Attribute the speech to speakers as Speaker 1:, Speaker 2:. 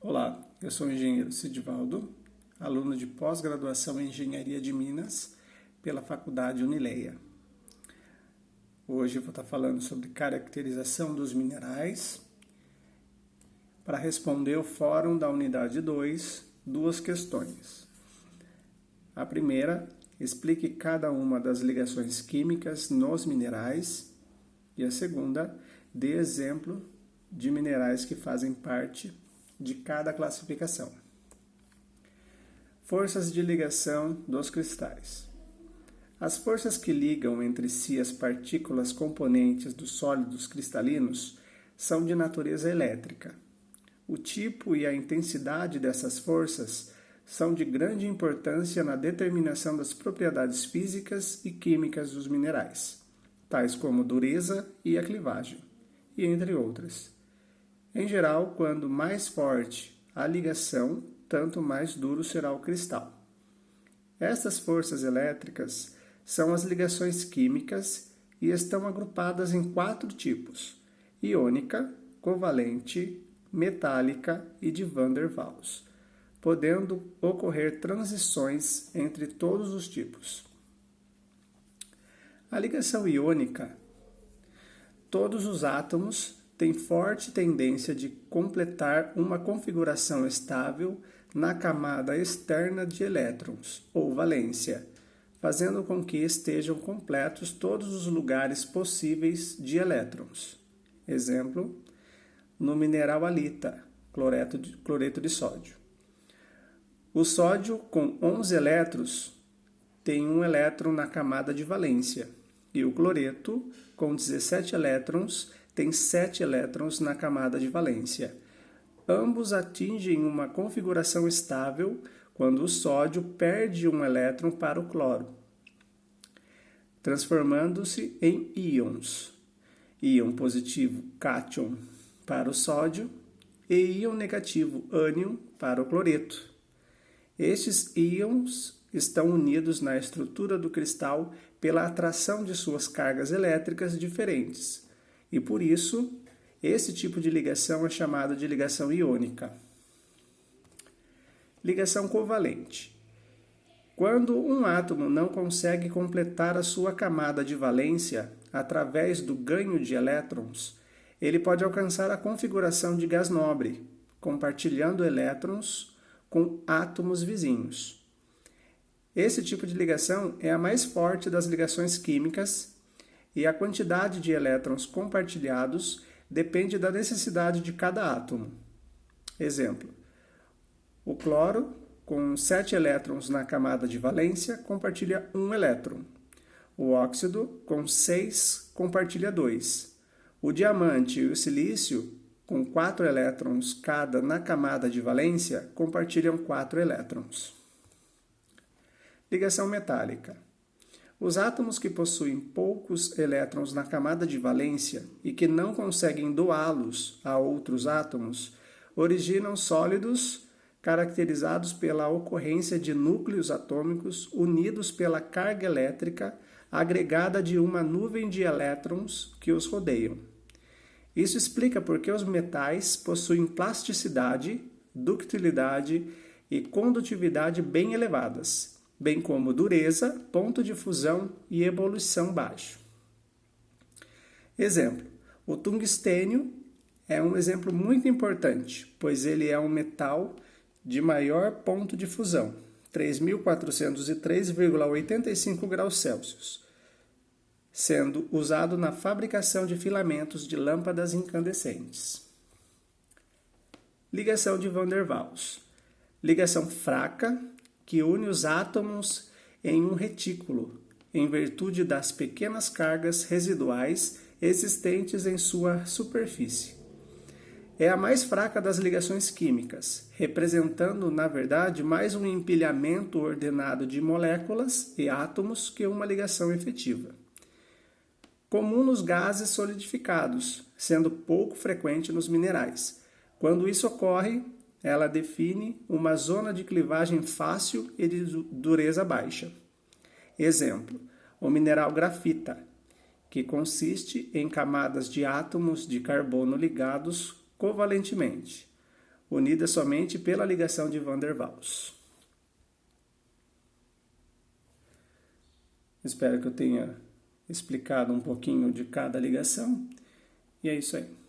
Speaker 1: Olá, eu sou o engenheiro Sidivaldo, aluno de pós-graduação em Engenharia de Minas pela Faculdade Unileia. Hoje eu vou estar falando sobre caracterização dos minerais. Para responder o fórum da unidade 2, duas questões. A primeira, explique cada uma das ligações químicas nos minerais. E a segunda, dê exemplo de minerais que fazem parte de cada classificação. Forças de ligação dos cristais. As forças que ligam entre si as partículas componentes dos sólidos cristalinos são de natureza elétrica. O tipo e a intensidade dessas forças são de grande importância na determinação das propriedades físicas e químicas dos minerais, tais como dureza e a clivagem, e entre outras. Em geral, quando mais forte a ligação, tanto mais duro será o cristal. Estas forças elétricas são as ligações químicas e estão agrupadas em 4 tipos: iônica, covalente, metálica e de Van der Waals, podendo ocorrer transições entre todos os tipos. A ligação iônica. Todos os átomos têm forte tendência de completar uma configuração estável na camada externa de elétrons, ou valência, fazendo com que estejam completos todos os lugares possíveis de elétrons. Exemplo, no mineral halita, cloreto de sódio. O sódio, com 11 elétrons, tem um elétron na camada de valência, e o cloreto, com 17 elétrons, tem 7 elétrons na camada de valência. Ambos atingem uma configuração estável quando o sódio perde um elétron para o cloro, transformando-se em íons. Íon positivo, cátion, para o sódio, e íon negativo, ânion, para o cloreto. Estes íons estão unidos na estrutura do cristal pela atração de suas cargas elétricas diferentes, e por isso, esse tipo de ligação é chamado de ligação iônica. Ligação covalente. Quando um átomo não consegue completar a sua camada de valência através do ganho de elétrons, ele pode alcançar a configuração de gás nobre, compartilhando elétrons com átomos vizinhos. Esse tipo de ligação é a mais forte das ligações químicas e a quantidade de elétrons compartilhados depende da necessidade de cada átomo. Exemplo, o cloro, com 7 elétrons na camada de valência, compartilha 1 elétron. O óxido, com 6, compartilha 2. O diamante e o silício, com 4 elétrons cada na camada de valência, compartilham 4 elétrons. Ligação metálica. Os átomos que possuem poucos elétrons na camada de valência e que não conseguem doá-los a outros átomos originam sólidos caracterizados pela ocorrência de núcleos atômicos unidos pela carga elétrica agregada de uma nuvem de elétrons que os rodeiam. Isso explica por que os metais possuem plasticidade, ductilidade e condutividade bem elevadas, bem como dureza, ponto de fusão e ebulição baixo. Exemplo, o tungstênio é um exemplo muito importante, pois ele é um metal de maior ponto de fusão, 3.403,85 graus Celsius, sendo usado na fabricação de filamentos de lâmpadas incandescentes. Ligação de Van der Waals. Ligação fraca, que une os átomos em um retículo, em virtude das pequenas cargas residuais existentes em sua superfície. É a mais fraca das ligações químicas, representando, na verdade, mais um empilhamento ordenado de moléculas e átomos que uma ligação efetiva. Comum nos gases solidificados, sendo pouco frequente nos minerais. Quando isso ocorre, ela define uma zona de clivagem fácil e de dureza baixa. Exemplo, o mineral grafita, que consiste em camadas de átomos de carbono ligados covalentemente. unidas somente pela ligação de Van der Waals. Espero que eu tenha explicado um pouquinho de cada ligação. E é isso aí.